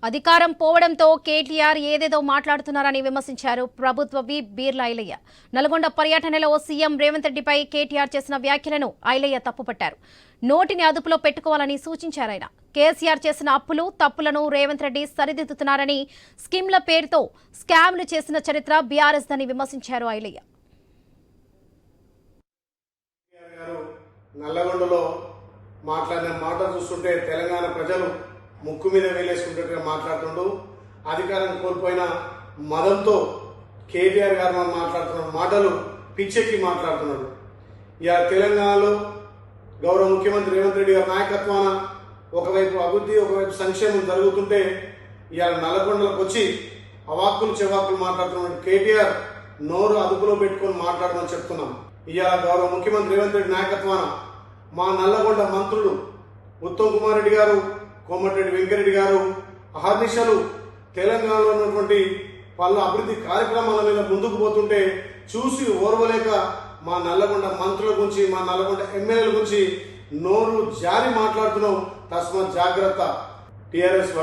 అధికారం పోవడంతో కేటీఆర్ ఏదేదో మాట్లాడుతున్నారని విమర్శించారు ప్రభుత్వ విప్ బీర్ల ఐలయ్య. నల్గొండ పర్యటనలో సీఎం రేవంత్ రెడ్డిపై కేటీఆర్ చేసిన వ్యాఖ్యలను ఐలయ్య తప్పుపట్టారు. నోటిని అదుపులో పెట్టుకోవాలని సూచించారు. ఆయన కేసీఆర్ చేసిన అప్పులు తప్పులను రేవంత్ రెడ్డి సరిదిద్దుతున్నారని, స్కీమ్ల పేరుతో స్కామ్లు చేసిన చరిత్ర బీఆర్ఎస్ దని విమర్శించారు ఐలయ్య. నల్లగొండలో మాట్లాడిన మాట చూస్తుంటే తెలంగాణ ప్రజలు ముక్కు మీద వేలేసుకుంటున్నట్టుగా మాట్లాడుతుండు. అధికారం కోల్పోయిన మదంతో కేటీఆర్ గారు మాట్లాడుతున్న మాటలు పిచ్చెక్కి మాట్లాడుతున్నాడు. ఇక తెలంగాణలో గౌరవ ముఖ్యమంత్రి రేవంత్ రెడ్డి గారి నాయకత్వాన ఒకవైపు అభివృద్ధి, ఒకవైపు సంక్షేమం జరుగుతుంటే ఇవాళ నల్లగొండలకు వచ్చి అవాక్కులు చెవాక్కులు మాట్లాడుతున్నాడు. కేటీఆర్ నోరు అదుపులో పెట్టుకొని మాట్లాడమని చెప్తున్నాం. ఇవాళ గౌరవ ముఖ్యమంత్రి రేవంత్ రెడ్డి నాయకత్వాన మా నల్లగొండ మంత్రులు ఉత్తమ్ కుమార్ రెడ్డి గారు, కోమటిరెడ్డి వెంకరెడ్డి గారు అహర్నిశలు తెలంగాణలో ఉన్నటువంటి పలు అభివృద్ధి కార్యక్రమాల మీద ముందుకు పోతుంటే చూసి ఓర్వలేక మా నల్లగొండ మంత్రుల గురించి, మా నల్లగొండ ఎమ్మెల్యేల గురించి నోరు జారి మాట్లాడుతున్నాం. తస్మాత్ జాగ్రత్త. టీఆర్ఎస్